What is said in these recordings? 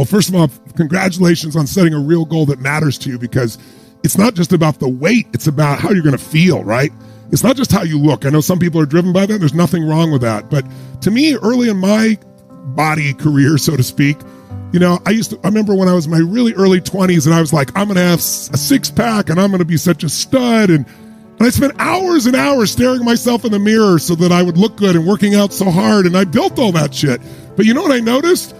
Well, first of all, congratulations on setting a real goal that matters to you, because it's not just about the weight, it's about how you're going to feel, right? It's not just how you look. I know some people are driven by that. There's nothing wrong with that. But to me, early in my body career, so to speak, I remember when I was in my really early 20s and I was like, I'm going to have a six pack and I'm going to be such a stud. And I spent hours and hours staring myself in the mirror so that I would look good and working out so hard. And I built all that shit. But you know what I noticed?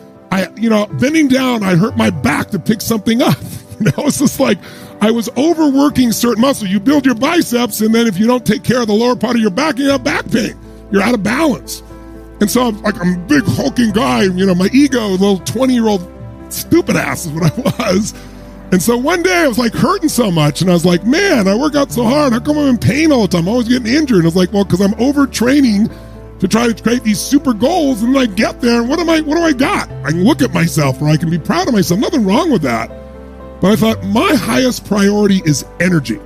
Bending down, I hurt my back to pick something up. It's just like I was overworking certain muscles. You build your biceps, and then if you don't take care of the lower part of your back, you have back pain. You're out of balance. And so I'm a big hulking guy, my ego, a little 20-year-old stupid ass is what I was. And so one day I was like hurting so much, and I was like, man, I work out so hard. How come I'm in pain all the time? I'm always getting injured. And I was like, well, because I'm overtraining to try to create these super goals, and then I get there, and what do I got? I can look at myself, or I can be proud of myself. Nothing wrong with that. But I thought my highest priority is energy,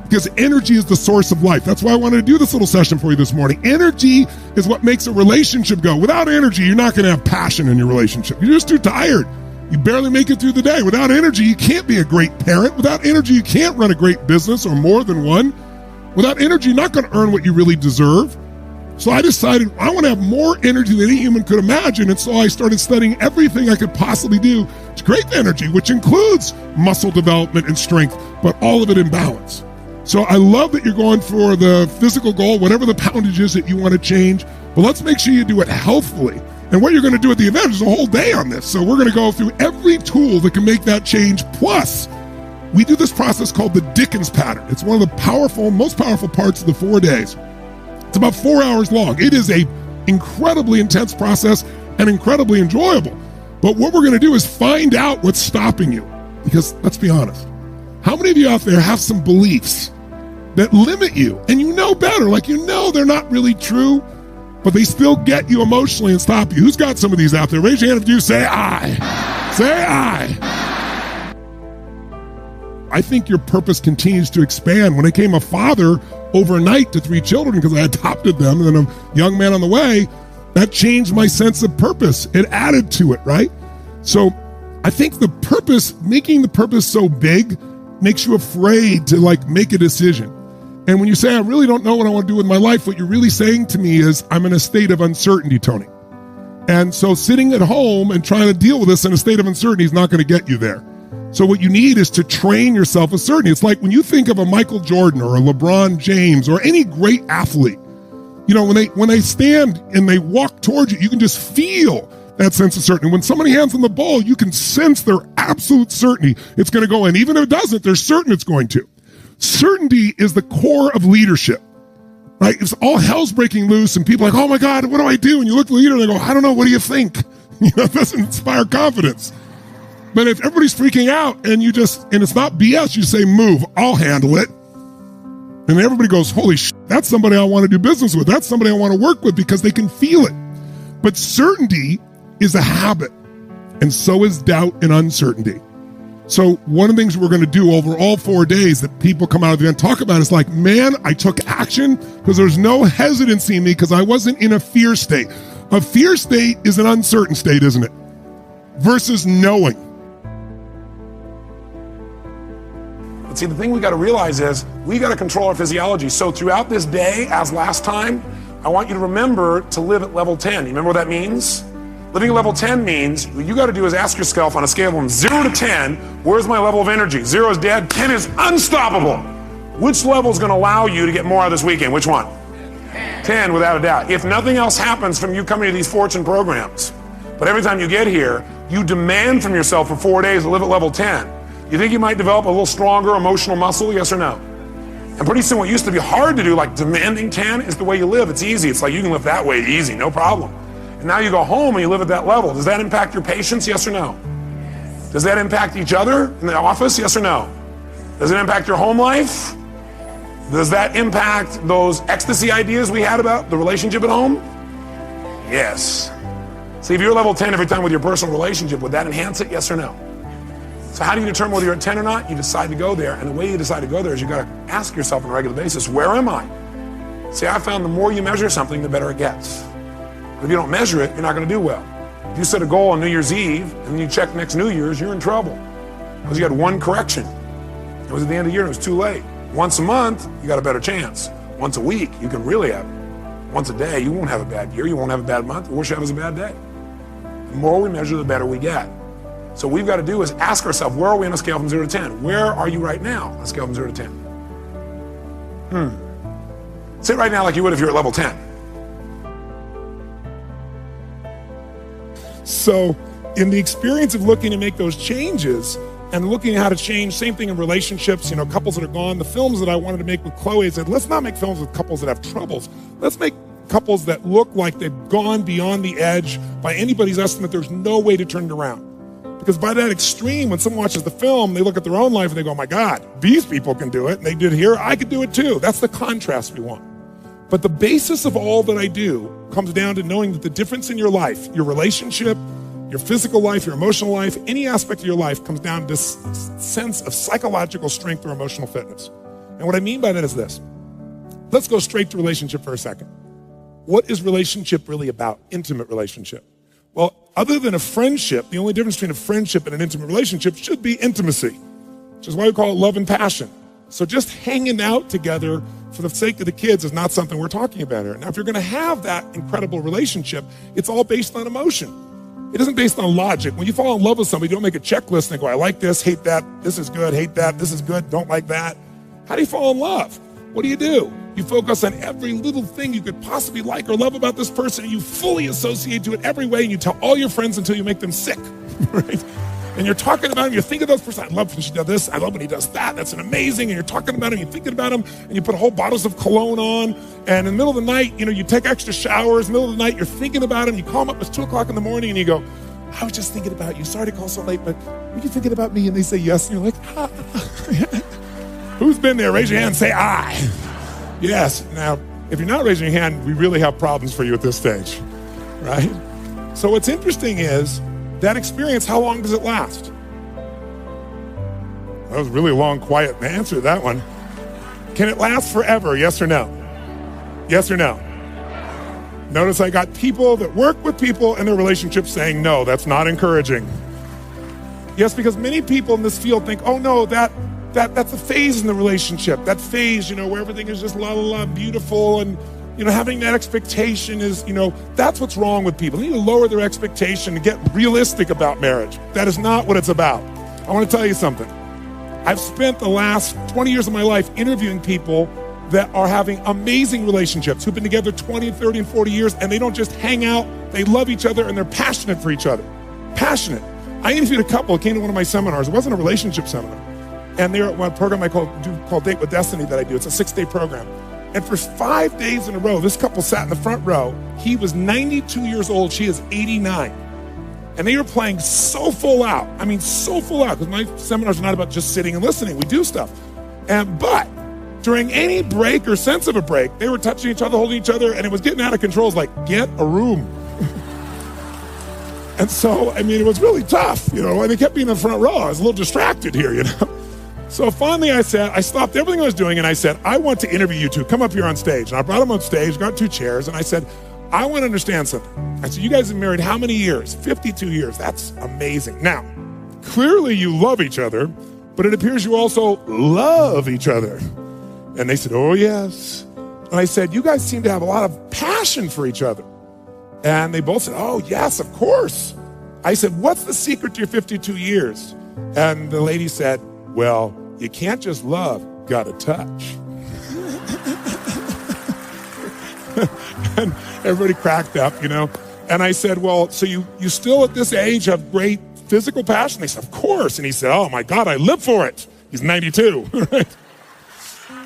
because energy is the source of life. That's why I wanted to do this little session for you this morning. Energy is what makes a relationship go. Without energy, you're not going to have passion in your relationship. You're just too tired. You barely make it through the day. Without energy, you can't be a great parent. Without energy, you can't run a great business, or more than one. Without energy, you're not going to earn what you really deserve. So I decided I want to have more energy than any human could imagine. And so I started studying everything I could possibly do to create the energy, which includes muscle development and strength, but all of it in balance. So I love that you're going for the physical goal, whatever the poundage is that you want to change, but let's make sure you do it healthfully. And what you're going to do at the event is a whole day on this. So we're going to go through every tool that can make that change. Plus, we do this process called the Dickens pattern. It's one of the most powerful parts of the 4 days. It's about 4 hours long. It is a incredibly intense process and incredibly enjoyable. But what we're going to do is find out what's stopping you. Because let's be honest, how many of you out there have some beliefs that limit you and you know better, like they're not really true, but they still get you emotionally and stop you? Who's got some of these out there? Raise your hand if you say I. Say I. I think your purpose continues to expand. When I became a father overnight to 3 children because I adopted them and then a young man on the way, that changed my sense of purpose. It added to it, right? So I think making the purpose so big makes you afraid to make a decision. And when you say, I really don't know what I want to do with my life, what you're really saying to me is, I'm in a state of uncertainty, Tony. And so sitting at home and trying to deal with this in a state of uncertainty is not going to get you there. So what you need is to train yourself with certainty. It's like when you think of a Michael Jordan or a LeBron James or any great athlete, when they stand and they walk towards you, you can just feel that sense of certainty. When somebody hands them the ball, you can sense their absolute certainty it's going to go in. Even if it doesn't, they're certain it's going to. Certainty is the core of leadership, right? If all hell's breaking loose and people are like, oh my God, what do I do? And you look at the leader and they go, I don't know, what do you think? It doesn't inspire confidence. But if everybody's freaking out and it's not BS, you say, move, I'll handle it. And everybody goes, holy shit, that's somebody I want to do business with. That's somebody I want to work with because they can feel it. But certainty is a habit, and so is doubt and uncertainty. So one of the things we're going to do over all 4 days that people come out of the event talk about is man, I took action because there's no hesitancy in me because I wasn't in a fear state. A fear state is an uncertain state, isn't it? Versus knowing. But see, the thing we got to realize is we got to control our physiology. So throughout this day, as last time, I want you to remember to live at level 10. You remember what that means? Living at level 10 means what you got to do is ask yourself on a scale from 0 to 10, where's my level of energy? 0 is dead, 10 is unstoppable. Which level is going to allow you to get more out of this weekend? Which one? 10, without a doubt. If nothing else happens from you coming to these fortune programs, but every time you get here, you demand from yourself for 4 days to live at level 10. You think you might develop a little stronger emotional muscle, yes or no? And pretty soon what used to be hard to do, like demanding 10, is the way you live. It's easy. It's like you can live that way easy, no problem. And now you go home and you live at that level. Does that impact your patients, yes or no? Does that impact each other in the office, yes or no? Does it impact your home life? Does that impact those ecstasy ideas we had about the relationship at home? Yes. See, if you're level 10 every time with your personal relationship, would that enhance it, yes or no? So how do you determine whether you're at 10 or not? You decide to go there, and the way you decide to go there is you got to ask yourself on a regular basis, where am I? See, I found the more you measure something, the better it gets. But if you don't measure it, you're not going to do well. If you set a goal on New Year's Eve and then you check next New Year's, you're in trouble because you had one correction. It was at the end of the year and it was too late. Once a month, you got a better chance. Once a week, you can really have it. Once a day, you won't have a bad year, you won't have a bad month. The worst you have is a bad day. The more we measure, the better we get. So what we've got to do is ask ourselves, where are we on a scale from 0 to 10? Where are you right now on a scale from 0 to 10? Sit right now like you would if you're at level 10. So in the experience of looking to make those changes and looking at how to change, same thing in relationships, couples that are gone, the films that I wanted to make with Chloe said, let's not make films with couples that have troubles. Let's make couples that look like they've gone beyond the edge. By anybody's estimate, there's no way to turn it around. Because by that extreme, when someone watches the film, they look at their own life and they go, oh my God, these people can do it. And they did it here, I could do it too. That's the contrast we want. But the basis of all that I do comes down to knowing that the difference in your life, your relationship, your physical life, your emotional life, any aspect of your life comes down to this sense of psychological strength or emotional fitness. And what I mean by that is this. Let's go straight to relationship for a second. What is relationship really about? Intimate relationship. Well, other than a friendship, the only difference between a friendship and an intimate relationship should be intimacy, which is why we call it love and passion. So just hanging out together for the sake of the kids is not something we're talking about here. Now, if you're going to have that incredible relationship, it's all based on emotion. It isn't based on logic. When you fall in love with somebody, you don't make a checklist and go, I like this, hate that, this is good, hate that, this is good, don't like that. How do you fall in love? What do? You focus on every little thing you could possibly like or love about this person, and you fully associate to it every way, and you tell all your friends until you make them sick, right? And you're talking about him, you're thinking about this person, I love when she does this, I love when he does that, that's an amazing, and you're talking about him, you're thinking about him, and you put whole bottles of cologne on, and in the middle of the night, you take extra showers, in the middle of the night, you're thinking about him, you call him up, it's 2 o'clock in the morning, and you go, I was just thinking about you, sorry to call so late, but were you thinking about me? And they say yes, and you're like, ah. Who's been there? Raise your hand and say, I. Yes. Now, if you're not raising your hand, we really have problems for you at this stage, right? So what's interesting is that experience, how long does it last? That was a really long, quiet answer to that one. Can it last forever? Yes or no? Yes or no? Notice I got people that work with people in their relationships saying, no, that's not encouraging. Yes, because many people in this field think, oh no, that's a phase in the relationship. That phase, where everything is just la la la, beautiful, and having that expectation is, that's what's wrong with people. They need to lower their expectation and get realistic about marriage. That is not what it's about. I want to tell you something. I've spent the last 20 years of my life interviewing people that are having amazing relationships, who've been together 20, 30, and 40 years, and they don't just hang out, they love each other, and they're passionate for each other. Passionate. I interviewed a couple that came to one of my seminars. It wasn't a relationship seminar. And they're at one program I called Date with Destiny that I do. It's a 6-day program. And for 5 days in a row, this couple sat in the front row. He was 92 years old. She is 89. And they were playing so full out. I mean, so full out. Because my seminars are not about just sitting and listening. We do stuff. But during any break or sense of a break, they were touching each other, holding each other, and it was getting out of control. It was like, get a room. And so, it was really tough, and they kept being in the front row. I was a little distracted here, So finally I stopped everything I was doing, and I said, I want to interview you two. Come up here on stage. And I brought them on stage, got 2 chairs, and I said, I want to understand something. I said, you guys have been married how many years? 52 years. That's amazing. Now, clearly you love each other, but it appears you also love each other. And they said, oh, yes. And I said, you guys seem to have a lot of passion for each other. And they both said, oh, yes, of course. I said, what's the secret to your 52 years? And the lady said, well, you can't just love, gotta touch. And everybody cracked up, And I said, well, so you still at this age have great physical passion? They said, of course. And he said, oh my God, I live for it. He's 92, right?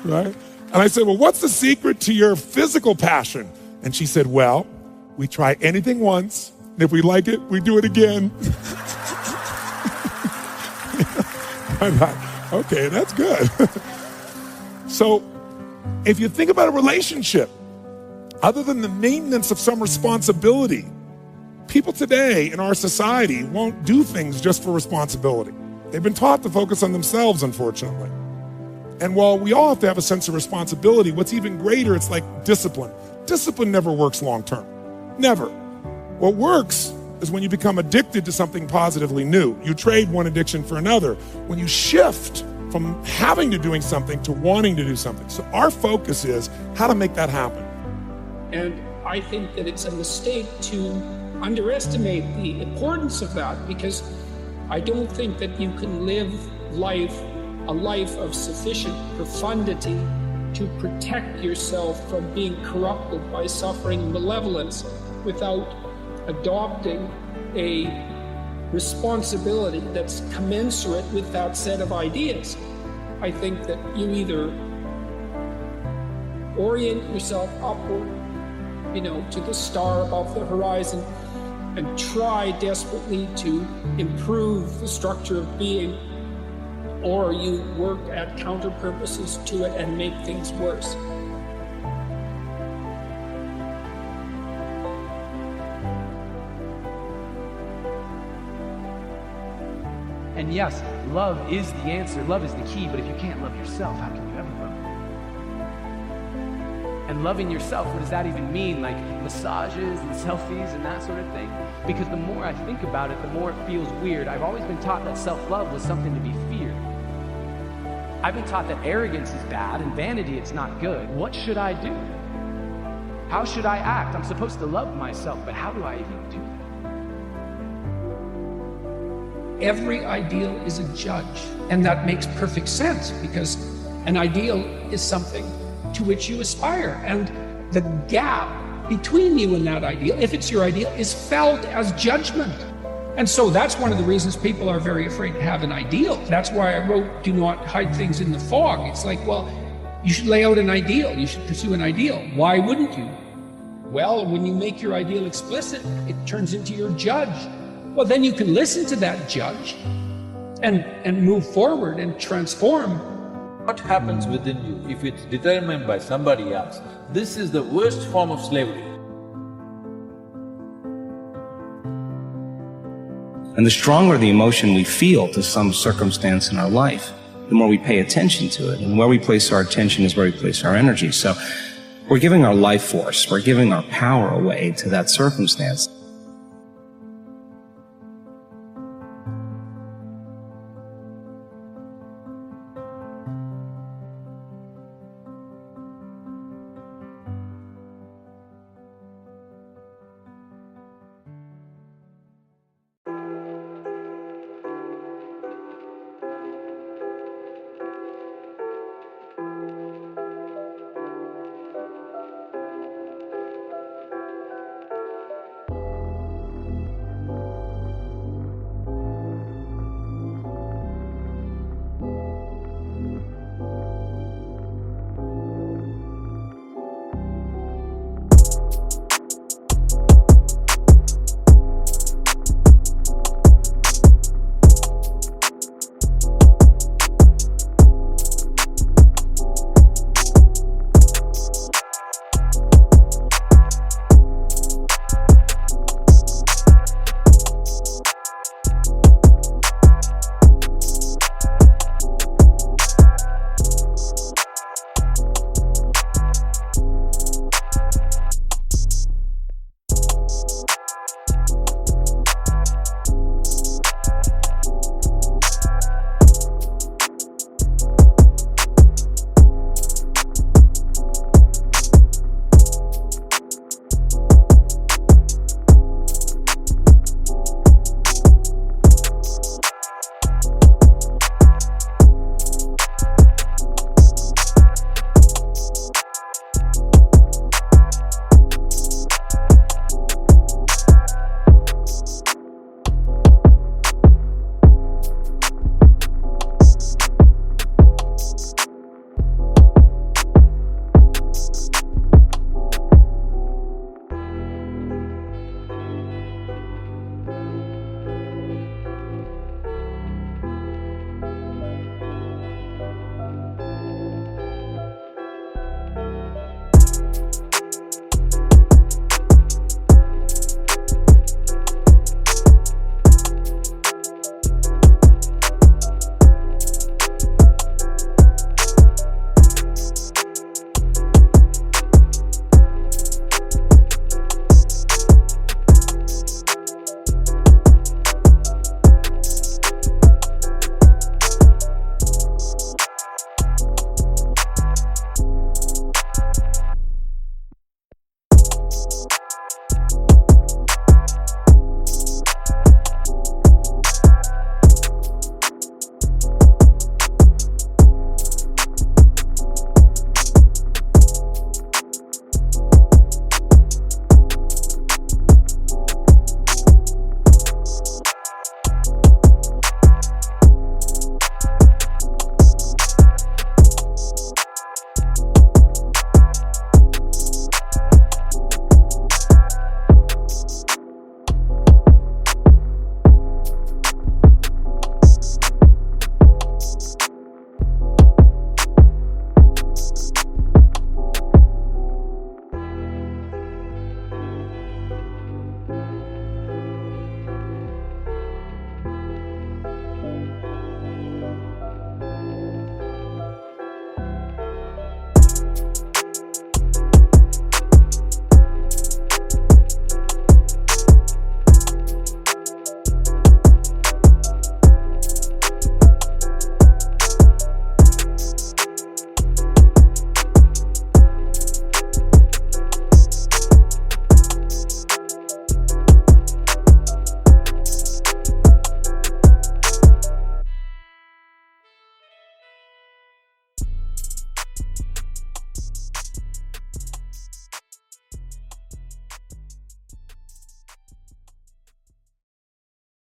Right? And I said, well, what's the secret to your physical passion? And she said, well, we try anything once, and if we like it, we do it again. I thought, okay, that's good. So if you think about a relationship, other than the maintenance of some responsibility, people today in our society won't do things just for responsibility. They've been taught to focus on themselves, unfortunately. And while we all have to have a sense of responsibility, what's even greater, it's like discipline. Discipline never works long term. Never. What works is when you become addicted to something positively new. You trade one addiction for another. When you shift from having to doing something to wanting to do something. So our focus is how to make that happen. And I think that it's a mistake to underestimate the importance of that, because I don't think that you can live a life of sufficient profundity to protect yourself from being corrupted by suffering malevolence without adopting a responsibility that's commensurate with that set of ideas. I think that you either orient yourself upward, to the star above the horizon, and try desperately to improve the structure of being, or you work at counter purposes to it and make things worse. And yes, love is the answer, love is the key, but if you can't love yourself, how can you ever love? And loving yourself, what does that even mean? Like massages and selfies and that sort of thing? Because the more I think about it, the more it feels weird. I've always been taught that self-love was something to be feared. I've been taught that arrogance is bad and vanity it's not good. What should I do? How should I act? I'm supposed to love myself, but how do I even do that? Every ideal is a judge, and that makes perfect sense, because an ideal is something to which you aspire, and the gap between you and that ideal, if it's your ideal, is felt as judgment. And so that's one of the reasons people are very afraid to have an ideal. That's why I wrote Do Not Hide Things in the Fog. It's like, well, you should lay out an ideal, you should pursue an ideal. Why wouldn't you? Well, when you make your ideal explicit, it turns into your judge. Well, then you can listen to that judge and move forward and transform. What happens within you if it's determined by somebody else? This is the worst form of slavery. And the stronger the emotion we feel to some circumstance in our life, the more we pay attention to it. And where we place our attention is where we place our energy. So we're giving our life force, we're giving our power away to that circumstance.